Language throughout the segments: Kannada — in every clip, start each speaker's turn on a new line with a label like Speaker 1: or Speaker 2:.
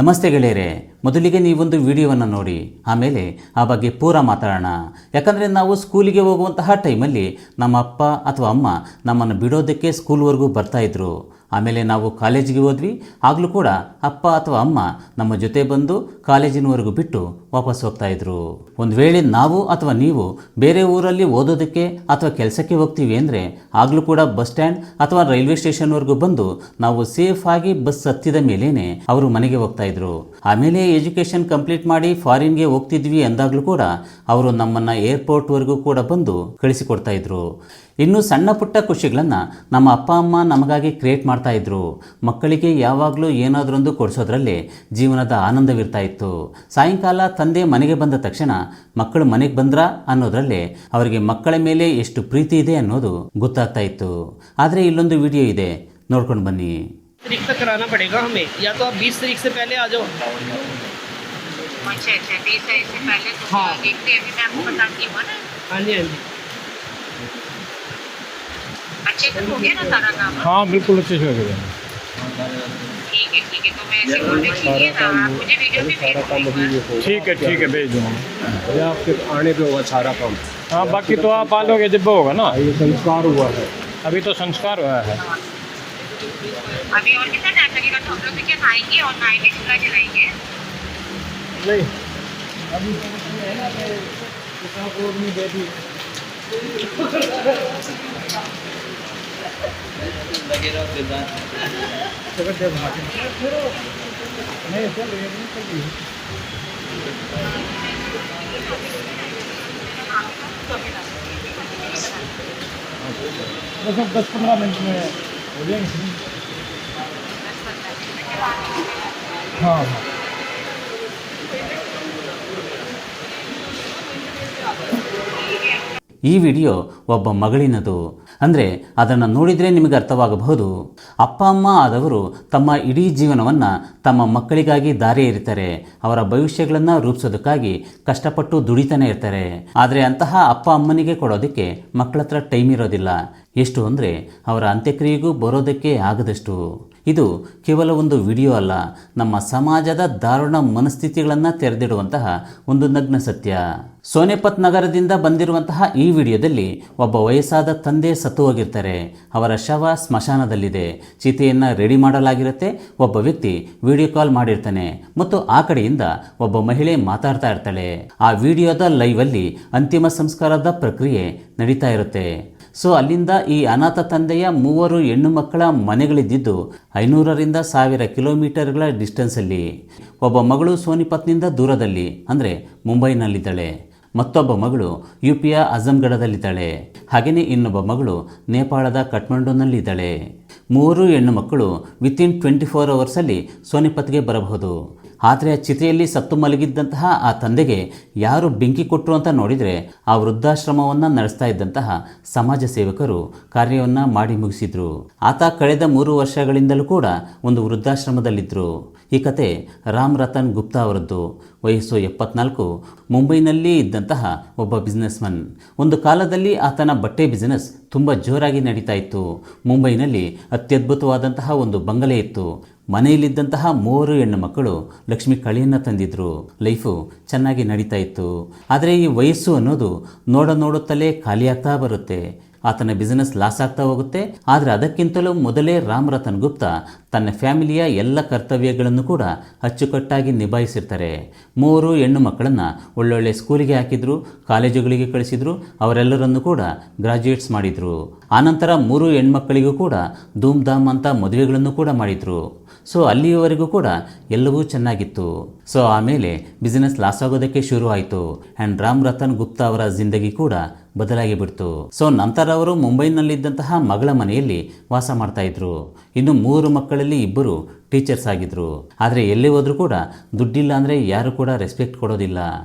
Speaker 1: ನಮಸ್ತೆ ಗೆಳೆಯರೆ, ಮೊದಲಿಗೆ ನೀವೊಂದು ವಿಡಿಯೋವನ್ನು ನೋಡಿ, ಆಮೇಲೆ ಆ ಬಗ್ಗೆ ಪೂರ ಮಾತಾಡೋಣ. ಯಾಕಂದರೆ ನಾವು ಸ್ಕೂಲಿಗೆ ಹೋಗುವಂತಹ ಟೈಮಲ್ಲಿ ನಮ್ಮ ಅಪ್ಪ ಅಥವಾ ಅಮ್ಮ ನಮ್ಮನ್ನು ಬಿಡೋದಕ್ಕೆ ಸ್ಕೂಲ್ವರೆಗೂ ಬರ್ತಾಯಿದ್ರು. ಆಮೇಲೆ ನಾವು ಕಾಲೇಜಿಗೆ ಹೋದ್ವಿ, ಆಗಲೂ ಕೂಡ ಅಪ್ಪ ಅಥವಾ ಅಮ್ಮ ನಮ್ಮ ಜೊತೆ ಬಂದು ಕಾಲೇಜಿನವರೆಗೂ ಬಿಟ್ಟು ವಾಪಸ್ ಹೋಗ್ತಾಯಿದ್ರು. ಒಂದು ವೇಳೆ ನಾವು ಅಥವಾ ನೀವು ಬೇರೆ ಊರಲ್ಲಿ ಓದೋದಕ್ಕೆ ಅಥವಾ ಕೆಲಸಕ್ಕೆ ಹೋಗ್ತೀವಿ ಅಂದರೆ ಆಗಲೂ ಕೂಡ ಬಸ್ ಸ್ಟ್ಯಾಂಡ್ ಅಥವಾ ರೈಲ್ವೆ ಸ್ಟೇಷನ್ವರೆಗೂ ಬಂದು ನಾವು ಸೇಫ್ ಆಗಿ ಬಸ್ ಹತ್ತಿದ ಮೇಲೇನೆ ಅವರು ಮನೆಗೆ ಹೋಗ್ತಾಯಿದ್ರು. ಆಮೇಲೆ ಎಜುಕೇಷನ್ ಕಂಪ್ಲೀಟ್ ಮಾಡಿ ಫಾರಿನ್ಗೆ ಹೋಗ್ತಿದ್ವಿ ಅಂದಾಗಲೂ ಕೂಡ ಅವರು ನಮ್ಮನ್ನು ಏರ್ಪೋರ್ಟ್ವರೆಗೂ ಕೂಡ ಬಂದು ಕಳಿಸಿಕೊಡ್ತಾ ಇದ್ರು. ಇನ್ನು ಸಣ್ಣ ಪುಟ್ಟ ಖುಷಿಗಳನ್ನು ನಮ್ಮ ಅಪ್ಪ ಅಮ್ಮ ನಮಗಾಗಿ ಕ್ರಿಯೇಟ್ ಮಾಡ್ತಾ ಇದ್ರು. ಮಕ್ಕಳಿಗೆ ಯಾವಾಗಲೂ ಏನಾದ್ರೊಂದು ಕೊಡಿಸೋದ್ರಲ್ಲೇ ಜೀವನದ ಆನಂದವಿರ್ತಾ ಇತ್ತು. ಸಾಯಂಕಾಲ ತಂದೆ ಮನೆಗೆ ಬಂದ ತಕ್ಷಣ ಮಕ್ಕಳು ಮನೆಗೆ ಬಂದ್ರಾ ಅನ್ನೋದ್ರಲ್ಲೇ ಅವರಿಗೆ ಮಕ್ಕಳ ಮೇಲೆ ಎಷ್ಟು ಪ್ರೀತಿ ಇದೆ ಅನ್ನೋದು ಗೊತ್ತಾಗ್ತಾ ಇತ್ತು. ಆದರೆ ಇಲ್ಲೊಂದು ವಿಡಿಯೋ ಇದೆ, ನೋಡ್ಕೊಂಡು ಬನ್ನಿ.
Speaker 2: तारीख तक कराना पड़ेगा हमें, या तो आप 20 तारीख से पहले आ जाओ।
Speaker 3: अच्छा 20 तारीख से पहले तो
Speaker 2: हाँ।
Speaker 3: देखते हैं, अभी मैं आपको बताती हूँ ना।
Speaker 2: हाँ जी हाँ जी,
Speaker 3: अच्छे से हो गया ना सारा काम?
Speaker 4: हाँ बिल्कुल अच्छे से हो गया।
Speaker 3: ठीक है, तो मैं ऐसे बोल रही थी ना, आप मुझे वीडियो भी भेज दो।
Speaker 4: ठीक है भेज दूँगा।
Speaker 5: या आपके आने पे होगा सारा काम।
Speaker 4: हाँ बाकी तो आप आ लोगे जब होगा ना।
Speaker 5: ये संस्कार हुआ है।
Speaker 4: अभी तो संस्कार हुआ है।
Speaker 3: अभी और कितना टाइम लगेगा? तो हम लोग देखिए नहाएंगे और नहाए के चूल्हा जलाएंगे।
Speaker 4: नहीं अभी तो है ना कि किताब और नहीं दे दी। नहीं चल रही है। बस 10-15 मिनट में हो जाएंगे। हाँ हाँ
Speaker 1: ಈ ವಿಡಿಯೋ ಒಬ್ಬ ಮಗಳಿನದು. ಅಂದರೆ ಅದನ್ನು ನೋಡಿದರೆ ನಿಮಗೆ ಅರ್ಥವಾಗಬಹುದು. ಅಪ್ಪ ಅಮ್ಮ ಆದವರು ತಮ್ಮ ಇಡೀ ಜೀವನವನ್ನು ತಮ್ಮ ಮಕ್ಕಳಿಗಾಗಿ ದಾರಿ ಎರಿತಾರೆ. ಅವರ ಭವಿಷ್ಯಗಳನ್ನು ರೂಪಿಸೋದಕ್ಕಾಗಿ ಕಷ್ಟಪಟ್ಟು ದುಡಿತಾನೆ ಇರ್ತಾರೆ. ಆದರೆ ಅಂತಹ ಅಪ್ಪ ಅಮ್ಮನಿಗೆ ಕೊಡೋದಕ್ಕೆ ಮಕ್ಕಳ ಹತ್ರ ಟೈಮ್ ಇರೋದಿಲ್ಲ. ಎಷ್ಟು ಅಂದರೆ ಅವರ ಅಂತ್ಯಕ್ರಿಯೆಗೂ ಬರೋದಕ್ಕೆ ಆಗದಷ್ಟು. ಇದು ಕೇವಲ ಒಂದು ವಿಡಿಯೋ ಅಲ್ಲ, ನಮ್ಮ ಸಮಾಜದ ದಾರುಣ ಮನಸ್ಥಿತಿಗಳನ್ನು ತೆರೆದಿಡುವಂತಹ ಒಂದು ನಗ್ನ ಸತ್ಯ. ಸೋನೆಪತ್ ನಗರದಿಂದ ಬಂದಿರುವಂತಹ ಈ ವಿಡಿಯೋದಲ್ಲಿ ಒಬ್ಬ ವಯಸ್ಸಾದ ತಂದೆ ಸತ್ತು ಹೋಗಿರ್ತಾರೆ. ಅವರ ಶವ ಸ್ಮಶಾನದಲ್ಲಿದೆ. ಚಿತೆಯನ್ನು ರೆಡಿ ಮಾಡಲಾಗಿರುತ್ತೆ. ಒಬ್ಬ ವ್ಯಕ್ತಿ ವಿಡಿಯೋ ಕಾಲ್ ಮಾಡಿರ್ತಾನೆ ಮತ್ತು ಆ ಕಡೆಯಿಂದ ಒಬ್ಬ ಮಹಿಳೆ ಮಾತಾಡ್ತಾ ಇರ್ತಾಳೆ. ಆ ವಿಡಿಯೋದ ಲೈವಲ್ಲಿ ಅಂತಿಮ ಸಂಸ್ಕಾರದ ಪ್ರಕ್ರಿಯೆ ನಡೀತಾ ಇರುತ್ತೆ. ಸೊ ಅಲ್ಲಿಂದ ಈ ಅನಾಥ ತಂದೆಯ 3 ಹೆಣ್ಣು ಮಕ್ಕಳ ಮನೆಗಳಿದ್ದಿದ್ದು 500ರಿಂದ 1000 ಕಿಲೋಮೀಟರ್ಗಳ ಡಿಸ್ಟೆನ್ಸಲ್ಲಿ. ಒಬ್ಬ ಮಗಳು ಸೋನಿಪತ್ನಿಂದ ದೂರದಲ್ಲಿ ಅಂದರೆ ಮುಂಬೈನಲ್ಲಿದ್ದಾಳೆ. ಮತ್ತೊಬ್ಬ ಮಗಳು UPಯ ಅಜಂಗಢದಲ್ಲಿದ್ದಾಳೆ. ಹಾಗೆಯೇ ಇನ್ನೊಬ್ಬ ಮಗಳು ನೇಪಾಳದ ಕಠ್ಮಂಡುನಲ್ಲಿದ್ದಾಳೆ. 3 ಹೆಣ್ಣು ಮಕ್ಕಳು ವಿತಿನ್ 24 ಅವರ್ಸಲ್ಲಿ ಸೋನಿಪತ್ಗೆ ಬರಬಹುದು. ಆದರೆ ಆ ಚಿತೆಯಲ್ಲಿ ಸತ್ತು ಮಲಗಿದ್ದಂತಹ ಆ ತಂದೆಗೆ ಯಾರು ಬೆಂಕಿ ಕೊಟ್ಟರು ಅಂತ ನೋಡಿದರೆ ಆ ವೃದ್ಧಾಶ್ರಮವನ್ನು ನಡೆಸ್ತಾ ಇದ್ದಂತಹ ಸಮಾಜ ಸೇವಕರು ಕಾರ್ಯವನ್ನು ಮಾಡಿ ಮುಗಿಸಿದ್ರು. ಆತ ಕಳೆದ 3 ವರ್ಷಗಳಿಂದಲೂ ಕೂಡ ಒಂದು ವೃದ್ಧಾಶ್ರಮದಲ್ಲಿದ್ದರು. ಈ ಕತೆ ರಾಮ್ ರತನ್ ಗುಪ್ತಾ ಅವರದ್ದು. ವಯಸ್ಸು 74. ಮುಂಬೈನಲ್ಲಿ ಇದ್ದಂತಹ ಒಬ್ಬ ಬಿಸ್ನೆಸ್ಮನ್. ಒಂದು ಕಾಲದಲ್ಲಿ ಆತನ ಬಟ್ಟೆ ಬಿಸ್ನೆಸ್ ತುಂಬ ಜೋರಾಗಿ ನಡೀತಾ ಇತ್ತು. ಮುಂಬೈನಲ್ಲಿ ಅತ್ಯದ್ಭುತವಾದಂತಹ ಒಂದು ಬಂಗಲೆ ಇತ್ತು. ಮನೆಯಲ್ಲಿದ್ದಂತಹ 3 ಹೆಣ್ಣು ಮಕ್ಕಳು ಲಕ್ಷ್ಮಿ ಕಳಿಯನ್ನು ತಂದಿದ್ರು. ಲೈಫು ಚೆನ್ನಾಗಿ ನಡೀತಾ ಇತ್ತು. ಆದರೆ ಈ ವಯಸ್ಸು ಅನ್ನೋದು ನೋಡುತ್ತಲೇ ಖಾಲಿಯಾಗ್ತಾ ಬರುತ್ತೆ. ಆತನ ಬಿಸ್ನೆಸ್ ಲಾಸ್ ಆಗ್ತಾ ಹೋಗುತ್ತೆ. ಆದರೆ ಅದಕ್ಕಿಂತಲೂ ಮೊದಲೇ ರಾಮ್ ರತನ್ ಗುಪ್ತಾ ತನ್ನ ಫ್ಯಾಮಿಲಿಯ ಎಲ್ಲ ಕರ್ತವ್ಯಗಳನ್ನು ಕೂಡ ಅಚ್ಚುಕಟ್ಟಾಗಿ ನಿಭಾಯಿಸಿರ್ತಾರೆ. 3 ಹೆಣ್ಣು ಮಕ್ಕಳನ್ನು ಒಳ್ಳೊಳ್ಳೆ ಸ್ಕೂಲಿಗೆ ಹಾಕಿದ್ರು, ಕಾಲೇಜುಗಳಿಗೆ ಕಳಿಸಿದ್ರು. ಅವರೆಲ್ಲರನ್ನು ಕೂಡ ಗ್ರಾಜ್ಯುಯೇಟ್ಸ್ ಮಾಡಿದರು. ಆನಂತರ 3 ಹೆಣ್ಮಕ್ಕಳಿಗೂ ಕೂಡ ಧೂಮ್ ಧಾಮ್ ಅಂತ ಮದುವೆಗಳನ್ನು ಕೂಡ ಮಾಡಿದರು. ಸೊ ಅಲ್ಲಿಯವರೆಗೂ ಕೂಡ ಎಲ್ಲವೂ ಚೆನ್ನಾಗಿತ್ತು. ಸೊ ಆಮೇಲೆ ಬಿಸ್ನೆಸ್ ಲಾಸ್ ಆಗೋದಕ್ಕೆ ಶುರು ಆಯಿತು. ಆ್ಯಂಡ್ ರಾಮ್ ರತನ್ ಗುಪ್ತಾ ಅವರ ಜಿಂದಗಿ ಕೂಡ ಬದಲಾಗಿ ಬಿಡ್ತು. ಸೊ ನಂತರ ಅವರು ಮುಂಬೈನಲ್ಲಿದ್ದಂತಹ ಮಗಳ ಮನೆಯಲ್ಲಿ ವಾಸ ಮಾಡ್ತಾ ಇದ್ರು. ಇನ್ನು 3 ಮಕ್ಕಳಲ್ಲಿ 2 ಟೀಚರ್ಸ್ ಆಗಿದ್ರು. ಆದರೆ ಎಲ್ಲಿ ಹೋದರೂ ಕೂಡ ದುಡ್ಡಿಲ್ಲ ಅಂದರೆ ಯಾರು ಕೂಡ ರೆಸ್ಪೆಕ್ಟ್ ಕೊಡೋದಿಲ್ಲ.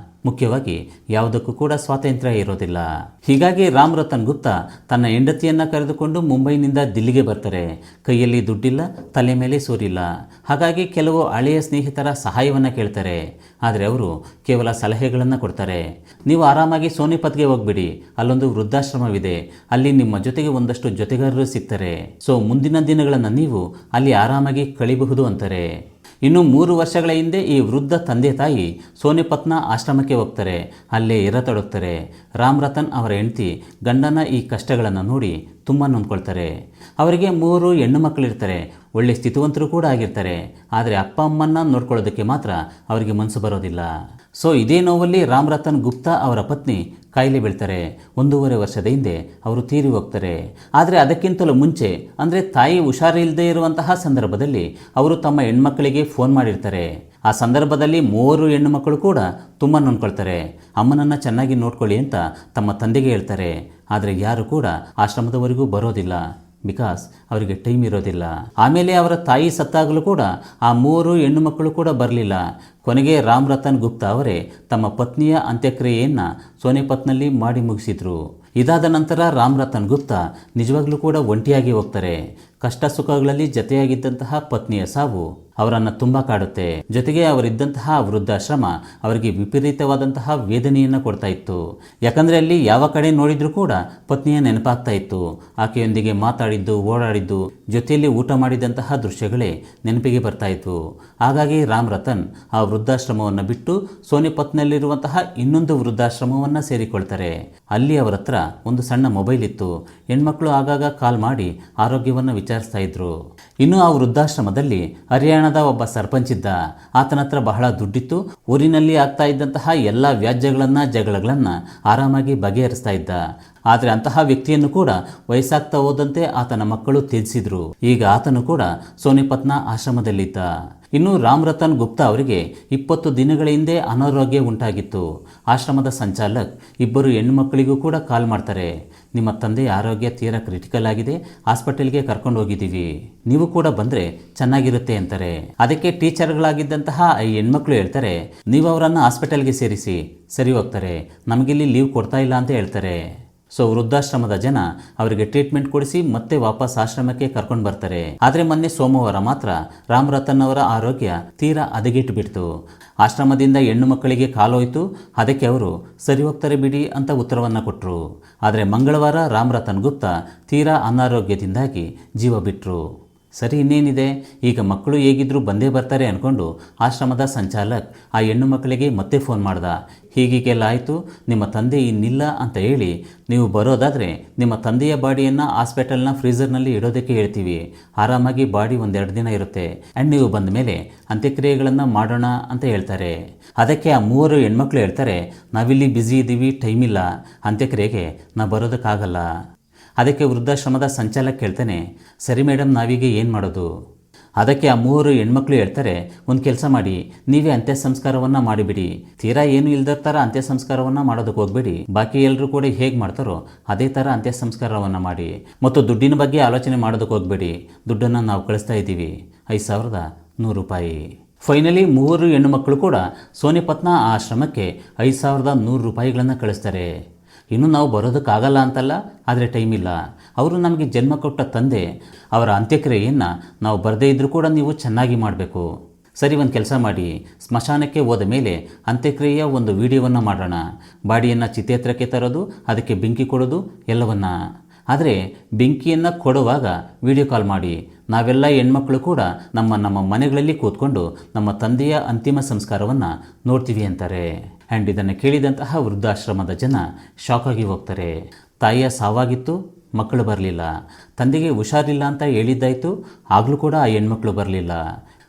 Speaker 1: ಮುಖ್ಯವಾಗಿ ಯಾವುದಕ್ಕೂ ಕೂಡ ಸ್ವಾತಂತ್ರ್ಯ ಇರೋದಿಲ್ಲ. ಹೀಗಾಗಿ ರಾಮ್ ರತನ್ ಗುಪ್ತಾ ತನ್ನ ಹೆಂಡತಿಯನ್ನು ಕರೆದುಕೊಂಡು ಮುಂಬೈನಿಂದ ದಿಲ್ಲಿಗೆ ಬರ್ತಾರೆ. ಕೈಯಲ್ಲಿ ದುಡ್ಡಿಲ್ಲ, ತಲೆ ಮೇಲೆ ಸೂರಿಲ್ಲ. ಹಾಗಾಗಿ ಕೆಲವು ಹಳೆಯ ಸ್ನೇಹಿತರ ಸಹಾಯವನ್ನು ಕೇಳ್ತಾರೆ. ಆದರೆ ಅವರು ಕೇವಲ ಸಲಹೆಗಳನ್ನು ಕೊಡ್ತಾರೆ. ನೀವು ಆರಾಮಾಗಿ ಸೋನಿಪತ್ಗೆ ಹೋಗ್ಬಿಡಿ, ಅಲ್ಲೊಂದು ವೃದ್ಧಾಶ್ರಮವಿದೆ, ಅಲ್ಲಿ ನಿಮ್ಮ ಜೊತೆಗೆ ಒಂದಷ್ಟು ಜೊತೆಗಾರರು ಸಿಗ್ತಾರೆ. ಸೊ ಮುಂದಿನ ದಿನಗಳನ್ನು ನೀವು ಅಲ್ಲಿ ಆರಾಮಾಗಿ ಕಳಿಬಹುದು ಅಂತಾರೆ. ಇನ್ನು 3 ವರ್ಷಗಳ ಹಿಂದೆ ಈ ವೃದ್ಧ ತಂದೆ ತಾಯಿ ಸೋನಿಪತ್ನ ಆಶ್ರಮಕ್ಕೆ ಹೋಗ್ತಾರೆ. ಅಲ್ಲೇ ಇರತೊಡಗ್ತಾರೆ. ರಾಮ್ ರತನ್ ಅವರ ಹೆಂಡತಿ ಗಂಡನ ಈ ಕಷ್ಟಗಳನ್ನು ನೋಡಿ ತುಂಬ ನೊಂದ್ಕೊಳ್ತಾರೆ. ಅವರಿಗೆ 3 ಹೆಣ್ಣು ಮಕ್ಕಳಿರ್ತಾರೆ. ಒಳ್ಳೆ ಸ್ಥಿತಿವಂತರು ಕೂಡ ಆಗಿರ್ತಾರೆ. ಆದರೆ ಅಪ್ಪ ಅಮ್ಮನ್ನ ನೋಡ್ಕೊಳ್ಳೋದಕ್ಕೆ ಮಾತ್ರ ಅವರಿಗೆ ಮನಸ್ಸು ಬರೋದಿಲ್ಲ. ಸೊ ಇದೇ ನೋವಲ್ಲಿ ರಾಮ್ ರತನ್ ಗುಪ್ತಾ ಅವರ ಪತ್ನಿ ಕಾಯಿಲೆ ಬೀಳ್ತಾರೆ. 1.5 ವರ್ಷದ ಹಿಂದೆ ಅವರು ತೀರಿ ಹೋಗ್ತಾರೆ. ಆದರೆ ಅದಕ್ಕಿಂತಲೂ ಮುಂಚೆ ಅಂದರೆ ತಾಯಿ ಹುಷಾರಿಲ್ಲದೆ ಇರುವಂತಹ ಸಂದರ್ಭದಲ್ಲಿ ಅವರು ತಮ್ಮ ಹೆಣ್ಮಕ್ಕಳಿಗೆ ಫೋನ್ ಮಾಡಿರ್ತಾರೆ. ಆ ಸಂದರ್ಭದಲ್ಲಿ 3 ಹೆಣ್ಣು ಮಕ್ಕಳು ಕೂಡ ತುಂಬ ನೊಂದ್ಕೊಳ್ತಾರೆ. ಅಮ್ಮನನ್ನು ಚೆನ್ನಾಗಿ ನೋಡ್ಕೊಳ್ಳಿ ಅಂತ ತಮ್ಮ ತಂದೆಗೆ ಹೇಳ್ತಾರೆ. ಆದರೆ ಯಾರು ಕೂಡ ಆಶ್ರಮದವರೆಗೂ ಬರೋದಿಲ್ಲ. ಬಿಕಾಸ್ ಅವರಿಗೆ ಟೈಮ್ ಇರೋದಿಲ್ಲ. ಆಮೇಲೆ ಅವರ ತಾಯಿ ಸತ್ತಾಗಲೂ ಕೂಡ ಆ 3 ಹೆಣ್ಣು ಮಕ್ಕಳು ಕೂಡ ಬರಲಿಲ್ಲ. ಕೊನೆಗೆ ರಾಮ್ ರತನ್ ಗುಪ್ತಾ ಅವರೇ ತಮ್ಮ ಪತ್ನಿಯ ಅಂತ್ಯಕ್ರಿಯೆಯನ್ನು ಸೋನಿಪತ್ನಲ್ಲಿ ಮಾಡಿ ಮುಗಿಸಿದ್ರು. ಇದಾದ ನಂತರ ರಾಮ್ ರತನ್ ಗುಪ್ತಾ ನಿಜವಾಗ್ಲೂ ಕೂಡ ಒಂಟಿಯಾಗಿ ಹೋಗ್ತಾರೆ. ಕಷ್ಟ ಸುಖಗಳಲ್ಲಿ ಜೊತೆಯಾಗಿದ್ದಂತಹ ಪತ್ನಿಯ ಸಾವು ಅವರನ್ನು ತುಂಬ ಕಾಡುತ್ತೆ. ಜೊತೆಗೆ ಅವರಿದ್ದಂತಹ ವೃದ್ಧಾಶ್ರಮ ಅವರಿಗೆ ವಿಪರೀತವಾದಂತಹ ವೇದನೆಯನ್ನು ಕೊಡ್ತಾ ಇತ್ತು. ಯಾಕಂದರೆ ಅಲ್ಲಿ ಯಾವ ಕಡೆ ನೋಡಿದ್ರೂ ಕೂಡ ಪತ್ನಿಯ ನೆನಪಾಗ್ತಾ ಇತ್ತು. ಆಕೆಯೊಂದಿಗೆ ಮಾತಾಡಿದ್ದು, ಓಡಾಡಿದ್ದು, ಜೊತೆಯಲ್ಲಿ ಊಟ ಮಾಡಿದಂತಹ ದೃಶ್ಯಗಳೇ ನೆನಪಿಗೆ ಬರ್ತಾ ಇದ್ವು. ಹಾಗಾಗಿ ರಾಮ್ ರತನ್ ಆ ವೃದ್ಧಾಶ್ರಮವನ್ನು ಬಿಟ್ಟು ಸೋನಿಪತ್ನಲ್ಲಿರುವಂತಹ ಇನ್ನೊಂದು ವೃದ್ಧಾಶ್ರಮವನ್ನು ಸೇರಿಕೊಳ್ತಾರೆ. ಅಲ್ಲಿ ಅವರ ಹತ್ರ ಒಂದು ಸಣ್ಣ ಮೊಬೈಲ್ ಇತ್ತು. ಹೆಣ್ಮಕ್ಳು ಆಗಾಗ ಕಾಲ್ ಮಾಡಿ ಆರೋಗ್ಯವನ್ನು ವಿಚಾರಿಸ್ತಾ ಇದ್ರು. ಇನ್ನು ಆ ವೃದ್ಧಾಶ್ರಮದಲ್ಲಿ ಹರಿಯಾಣದ ಒಬ್ಬ ಸರ್ಪಂಚ್ ಇದ್ದ. ಆತನ ಹತ್ರ ಬಹಳ ದುಡ್ಡಿತ್ತು. ಊರಿನಲ್ಲಿ ಆಗ್ತಾ ಇದ್ದಂತಹ ಎಲ್ಲ ವ್ಯಾಜ್ಯಗಳನ್ನ, ಜಗಳಗಳನ್ನ ಆರಾಮಾಗಿ ಬಗೆಹರಿಸ್ತಾ ಇದ್ದ. ಆದರೆ ಅಂತಹ ವ್ಯಕ್ತಿಯನ್ನು ಕೂಡ ವಯಸ್ಸಾಗ್ತಾ ಹೋದಂತೆ ಆತನ ಮಕ್ಕಳು ತ್ಯಜಿಸಿದ್ರು. ಈಗ ಆತನು ಕೂಡ ಸೋನಿಪತ್ನ ಆಶ್ರಮದಲ್ಲಿದ್ದ. ಇನ್ನು ರಾಮ್ ರತನ್ ಗುಪ್ತಾ ಅವರಿಗೆ 20 ದಿನಗಳ ಹಿಂದೆ ಅನಾರೋಗ್ಯ ಉಂಟಾಗಿತ್ತು. ಆಶ್ರಮದ ಸಂಚಾಲಕ್ 2 ಹೆಣ್ಣು ಮಕ್ಕಳಿಗೂ ಕೂಡ ಕಾಲ್ ಮಾಡ್ತಾರೆ. ನಿಮ್ಮ ತಂದೆಯ ಆರೋಗ್ಯ ತೀರಾ ಕ್ರಿಟಿಕಲ್ ಆಗಿದೆ, ಹಾಸ್ಪಿಟಲ್ಗೆ ಕರ್ಕೊಂಡು ಹೋಗಿದ್ದೀವಿ, ನೀವು ಕೂಡ ಬಂದರೆ ಚೆನ್ನಾಗಿರುತ್ತೆ ಅಂತಾರೆ. ಅದಕ್ಕೆ ಟೀಚರ್ಗಳಾಗಿದ್ದಂತಹ ಈ ಹೆಣ್ಮಕ್ಳು ಹೇಳ್ತಾರೆ, ನೀವು ಅವರನ್ನು ಹಾಸ್ಪಿಟಲ್ಗೆ ಸೇರಿಸಿ. ಸರಿ ಹೋಗ್ತಾರೆ, ನಮಗಿಲ್ಲಿ ಲೀವ್ ಕೊಡ್ತಾ ಇಲ್ಲ ಅಂತ ಹೇಳ್ತಾರೆ. ಸೊ ವೃದ್ಧಾಶ್ರಮದ ಜನ ಅವರಿಗೆ ಟ್ರೀಟ್ಮೆಂಟ್ ಕೊಡಿಸಿ ಮತ್ತೆ ವಾಪಸ್ ಆಶ್ರಮಕ್ಕೆ ಕರ್ಕೊಂಡು ಬರ್ತಾರೆ. ಆದರೆ ಮೊನ್ನೆ ಸೋಮವಾರ ಮಾತ್ರ ರಾಮ್ ರತನ್ ಅವರ ಆರೋಗ್ಯ ತೀರಾ ಹದಗೆಟ್ಟು ಬಿಡ್ತು. ಆಶ್ರಮದಿಂದ ಹೆಣ್ಣು ಮಕ್ಕಳಿಗೆ ಕಾಲೋಯ್ತು. ಅದಕ್ಕೆ ಅವರು ಸರಿ ಹೋಗ್ತಾರೆ ಬಿಡಿ ಅಂತ ಉತ್ತರವನ್ನು ಕೊಟ್ಟರು. ಆದರೆ ಮಂಗಳವಾರ ರಾಮ್ ರತನ್ ಗುಪ್ತಾ ತೀರಾ ಅನಾರೋಗ್ಯದಿಂದಾಗಿ ಜೀವ ಬಿಟ್ಟರು. ಸರಿ, ಇನ್ನೇನಿದೆ, ಈಗ ಮಕ್ಕಳು ಹೇಗಿದ್ರೂ ಬಂದೇ ಬರ್ತಾರೆ ಅಂದ್ಕೊಂಡು ಆಶ್ರಮದ ಸಂಚಾಲಕ್ ಆ ಹೆಣ್ಣು ಮಕ್ಕಳಿಗೆ ಮತ್ತೆ ಫೋನ್ ಮಾಡ್ದ. ಹೀಗೀಗೆಲ್ಲ ಆಯಿತು, ನಿಮ್ಮ ತಂದೆ ಇನ್ನಿಲ್ಲ ಅಂತ ಹೇಳಿ ನೀವು ಬರೋದಾದರೆ ನಿಮ್ಮ ತಂದೆಯ ಬಾಡಿಯನ್ನು ಹಾಸ್ಪಿಟಲ್ನ ಫ್ರೀಝರ್ನಲ್ಲಿ ಇಡೋದಕ್ಕೆ ಹೇಳ್ತೀವಿ. ಆರಾಮಾಗಿ ಬಾಡಿ 1-2 ದಿನ ಇರುತ್ತೆ. ಆ್ಯಂಡ್ ನೀವು ಬಂದ ಮೇಲೆ ಅಂತ್ಯಕ್ರಿಯೆಗಳನ್ನು ಮಾಡೋಣ ಅಂತ ಹೇಳ್ತಾರೆ. ಅದಕ್ಕೆ ಆ 3 ಹೆಣ್ಮಕ್ಳು ಹೇಳ್ತಾರೆ, ನಾವಿಲ್ಲಿ ಬ್ಯುಸಿ ಇದ್ದೀವಿ, ಟೈಮ್ ಇಲ್ಲ, ಅಂತ್ಯಕ್ರಿಯೆಗೆ ನಾವು ಬರೋದಕ್ಕಾಗಲ್ಲ. ಅದಕ್ಕೆ ವೃದ್ಧಾಶ್ರಮದ ಸಂಚಾಲಕ ಹೇಳ್ತಾನೆ, ಸರಿ ಮೇಡಮ್, ನಾವೀಗ ಏನು ಮಾಡೋದು? ಅದಕ್ಕೆ ಆ 3 ಹೆಣ್ಮಕ್ಳು ಹೇಳ್ತಾರೆ, ಒಂದು ಕೆಲಸ ಮಾಡಿ, ನೀವೇ ಅಂತ್ಯ ಸಂಸ್ಕಾರವನ್ನು ಮಾಡಿಬಿಡಿ. ತೀರಾ ಏನು ಇಲ್ದರ ಥರ ಅಂತ್ಯ ಸಂಸ್ಕಾರವನ್ನು ಮಾಡೋದಕ್ಕೆ ಹೋಗಬೇಡಿ. ಬಾಕಿ ಎಲ್ಲರೂ ಕೂಡ ಹೇಗೆ ಮಾಡ್ತಾರೋ ಅದೇ ಥರ ಅಂತ್ಯ ಸಂಸ್ಕಾರವನ್ನು ಮಾಡಿ. ಮತ್ತು ದುಡ್ಡಿನ ಬಗ್ಗೆ ಆಲೋಚನೆ ಮಾಡೋದಕ್ಕೆ ಹೋಗಬೇಡಿ. ದುಡ್ಡನ್ನು ನಾವು ಕಳಿಸ್ತಾ ಇದ್ದೀವಿ, 5100 ರೂಪಾಯಿ. ಫೈನಲಿ 3 ಹೆಣ್ಣು ಮಕ್ಕಳು ಕೂಡ ಸೋನಿಪತ್ನ ಆಶ್ರಮಕ್ಕೆ 5100 ರೂಪಾಯಿಗಳನ್ನು ಕಳಿಸ್ತಾರೆ. ಇನ್ನು ನಾವು ಬರೋದಕ್ಕಾಗಲ್ಲ ಅಂತಲ್ಲ, ಆದರೆ ಟೈಮ್ ಇಲ್ಲ. ಅವರು ನಮಗೆ ಜನ್ಮ ಕೊಟ್ಟ ತಂದೆ, ಅವರ ಅಂತ್ಯಕ್ರಿಯೆಯನ್ನು ನಾವು ಬರದೇ ಇದ್ದರೂ ಕೂಡ ನೀವು ಚೆನ್ನಾಗಿ ಮಾಡಬೇಕು. ಸರಿ, ಒಂದು ಕೆಲಸ ಮಾಡಿ, ಸ್ಮಶಾನಕ್ಕೆ ಹೋದ ಮೇಲೆ ಅಂತ್ಯಕ್ರಿಯೆಯ ಒಂದು ವಿಡಿಯೋವನ್ನು ಮಾಡೋಣ. ಬಾಡಿಯನ್ನು ಚಿತೆ ಹತ್ರಕ್ಕೆ ತರೋದು, ಅದಕ್ಕೆ ಬೆಂಕಿ ಕೊಡೋದು ಎಲ್ಲವನ್ನ. ಆದರೆ ಬೆಂಕಿಯನ್ನು ಕೊಡುವಾಗ ವಿಡಿಯೋ ಕಾಲ್ ಮಾಡಿ. ನಾವೆಲ್ಲ ಹೆಣ್ಮಕ್ಳು ಕೂಡ ನಮ್ಮ ಮನೆಗಳಲ್ಲಿ ಕೂತ್ಕೊಂಡು ನಮ್ಮ ತಂದೆಯ ಅಂತಿಮ ಸಂಸ್ಕಾರವನ್ನು ನೋಡ್ತೀವಿ ಅಂತಾರೆ. ಆ್ಯಂಡ್ ಇದನ್ನು ಕೇಳಿದಂತಹ ವೃದ್ಧಾಶ್ರಮದ ಜನ ಶಾಕ್ ಆಗಿ ಹೋಗ್ತಾರೆ. ತಾಯಿಯ ಸಾವಾಗಿತ್ತು, ಮಕ್ಕಳು ಬರಲಿಲ್ಲ. ತಂದೆಗೆ ಹುಷಾರಿಲ್ಲ ಅಂತ ಹೇಳಿದ್ದಾಯಿತು, ಆಗಲೂ ಕೂಡ ಆ ಹೆಣ್ಮಕ್ಳು ಬರಲಿಲ್ಲ.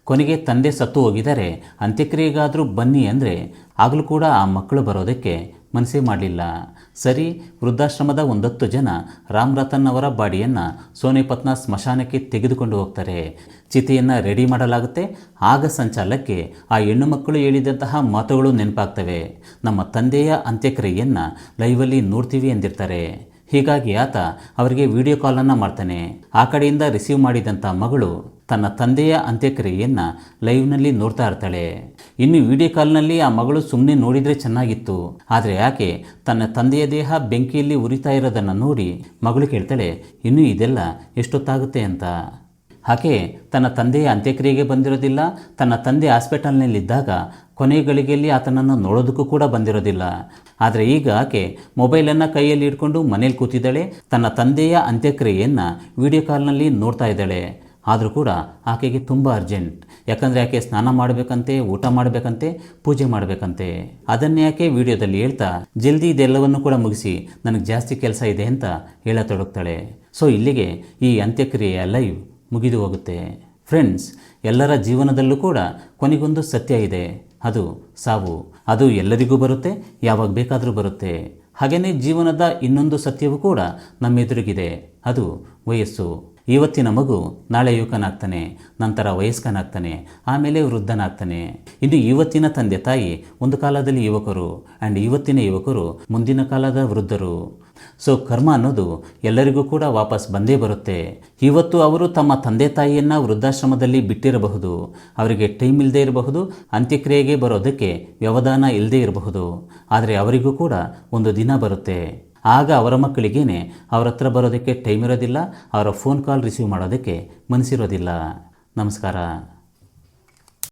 Speaker 1: ಕೊನೆಗೆ ತಂದೆ ಸತ್ತು ಹೋಗಿದ್ದಾರೆ, ಅಂತ್ಯಕ್ರಿಯೆಗಾದರೂ ಬನ್ನಿ ಅಂದರೆ ಆಗಲೂ ಕೂಡ ಆ ಮಕ್ಕಳು ಬರೋದಕ್ಕೆ ಮನಸ್ಸೇ ಮಾಡಲಿಲ್ಲ. ಸರಿ, ವೃದ್ಧಾಶ್ರಮದ 10 ಜನ ರಾಮ್ ರತನ್ ಅವರ ಬಾಡಿಯನ್ನು ಸೋನಿಪತ್ನ ಸ್ಮಶಾನಕ್ಕೆ ತೆಗೆದುಕೊಂಡು ಹೋಗ್ತಾರೆ. ಚಿತೆಯನ್ನು ರೆಡಿ ಮಾಡಲಾಗುತ್ತೆ. ಆಗ ಸಂಚಾಲಕ್ಕೆ ಆ ಹೆಣ್ಣು ಮಕ್ಕಳು ಹೇಳಿದಂತಹ ಮಾತುಗಳು ನೆನಪಾಗ್ತವೆ. ನಮ್ಮ ತಂದೆಯ ಅಂತ್ಯಕ್ರಿಯೆಯನ್ನು ಲೈವಲ್ಲಿ ನೋಡ್ತೀವಿ ಎಂದಿರ್ತಾರೆ. ಹೀಗಾಗಿ ಆತ ಅವರಿಗೆ ವಿಡಿಯೋ ಕಾಲನ್ನು ಮಾಡ್ತಾನೆ. ಆ ಕಡೆಯಿಂದ ರಿಸೀವ್ ಮಾಡಿದಂಥ ಮಗಳು ತನ್ನ ತಂದೆಯ ಅಂತ್ಯಕ್ರಿಯೆಯನ್ನು ಲೈವ್ನಲ್ಲಿ ನೋಡ್ತಾ ಇರ್ತಾಳೆ. ಇನ್ನು ವಿಡಿಯೋ ಕಾಲ್ನಲ್ಲಿ ಆ ಮಗಳು ಸುಮ್ಮನೆ ನೋಡಿದರೆ ಚೆನ್ನಾಗಿತ್ತು, ಆದರೆ ಯಾಕೆ ತನ್ನ ತಂದೆಯ ದೇಹ ಬೆಂಕಿಯಲ್ಲಿ ಉರಿತಾ ಇರೋದನ್ನು ನೋಡಿ ಮಗಳು ಕೇಳ್ತಾಳೆ, ಇನ್ನೂ ಇದೆಲ್ಲ ಎಷ್ಟೊತ್ತಾಗುತ್ತೆ ಅಂತ. ಆಕೆ ತನ್ನ ತಂದೆಯ ಅಂತ್ಯಕ್ರಿಯೆಗೆ ಬಂದಿರೋದಿಲ್ಲ, ತನ್ನ ತಂದೆ ಹಾಸ್ಪಿಟಲ್ನಲ್ಲಿದ್ದಾಗ ಕೊನೆಯ ಗಳಿಗೆಯಲ್ಲಿ ಆತನನ್ನು ನೋಡೋದಕ್ಕೂ ಕೂಡ ಬಂದಿರೋದಿಲ್ಲ. ಆದರೆ ಈಗ ಆಕೆ ಮೊಬೈಲನ್ನು ಕೈಯಲ್ಲಿ ಇಟ್ಕೊಂಡು ಮನೇಲಿ ಕೂತಿದ್ದಾಳೆ. ತನ್ನ ತಂದೆಯ ಅಂತ್ಯಕ್ರಿಯೆಯನ್ನು ವಿಡಿಯೋ ಕಾಲ್ನಲ್ಲಿ ನೋಡ್ತಾ ಇದ್ದಾಳೆ. ಆದರೂ ಕೂಡ ಆಕೆಗೆ ತುಂಬ ಅರ್ಜೆಂಟ್. ಯಾಕಂದರೆ ಆಕೆ ಸ್ನಾನ ಮಾಡಬೇಕಂತೆ, ಊಟ ಮಾಡಬೇಕಂತೆ, ಪೂಜೆ ಮಾಡಬೇಕಂತೆ. ಅದನ್ನೇ ಆಕೆ ವಿಡಿಯೋದಲ್ಲಿ ಹೇಳ್ತಾ ಜಲ್ದಿ ಇದೆಲ್ಲವನ್ನು ಕೂಡ ಮುಗಿಸಿ, ನನಗೆ ಜಾಸ್ತಿ ಕೆಲಸ ಇದೆ ಅಂತ ಹೇಳತೊಡಗ್ತಾಳೆ. ಸೊ ಇಲ್ಲಿಗೆ ಈ ಅಂತ್ಯಕ್ರಿಯೆಯ ಲೈವ್ ಮುಗಿದು ಹೋಗುತ್ತೆ. ಫ್ರೆಂಡ್ಸ್, ಎಲ್ಲರ ಜೀವನದಲ್ಲೂ ಕೂಡ ಕೊನೆಗೊಂದು ಸತ್ಯ ಇದೆ, ಅದು ಸಾವು. ಅದು ಎಲ್ಲರಿಗೂ ಬರುತ್ತೆ, ಯಾವಾಗ ಬೇಕಾದರೂ ಬರುತ್ತೆ. ಹಾಗೆಯೇ ಜೀವನದ ಇನ್ನೊಂದು ಸತ್ಯವೂ ಕೂಡ ನಮ್ಮೆದುರಿಗಿದೆ, ಅದು ವಯಸ್ಸು. ಇವತ್ತಿನ ಮಗು ನಾಳೆ ಯುವಕನಾಗ್ತಾನೆ, ನಂತರ ವಯಸ್ಕನಾಗ್ತಾನೆ, ಆಮೇಲೆ ವೃದ್ಧನಾಗ್ತಾನೆ. ಇನ್ನು ಇವತ್ತಿನ ತಂದೆ ತಾಯಿ ಒಂದು ಕಾಲದಲ್ಲಿ ಯುವಕರು, ಆ್ಯಂಡ್ ಇವತ್ತಿನ ಯುವಕರು ಮುಂದಿನ ಕಾಲದ ವೃದ್ಧರು. ಸೊ ಕರ್ಮ ಅನ್ನೋದು ಎಲ್ಲರಿಗೂ ಕೂಡ ವಾಪಸ್ ಬಂದೇ ಬರುತ್ತೆ. ಇವತ್ತು ಅವರು ತಮ್ಮ ತಂದೆ ತಾಯಿಯನ್ನು ವೃದ್ಧಾಶ್ರಮದಲ್ಲಿ ಬಿಟ್ಟಿರಬಹುದು, ಅವರಿಗೆ ಟೈಮ್ ಇಲ್ಲದೆ ಇರಬಹುದು, ಅಂತ್ಯಕ್ರಿಯೆಗೆ ಬರೋದಕ್ಕೆ ವ್ಯವಧಾನ ಇಲ್ಲದೆ ಇರಬಹುದು. ಆದರೆ ಅವರಿಗೂ ಕೂಡ ಒಂದು ದಿನ ಬರುತ್ತೆ, ಆಗ ಅವರ ಮಕ್ಕಳಿಗೇನೆ ಅವ್ರ ಹತ್ರ ಬರೋದಕ್ಕೆ ಟೈಮ್ ಇರೋದಿಲ್ಲ, ಅವರ ಫೋನ್ ಕಾಲ್ ರಿಸೀವ್ ಮಾಡೋದಕ್ಕೆ ಮನಸ್ಸಿರೋದಿಲ್ಲ. ನಮಸ್ಕಾರ.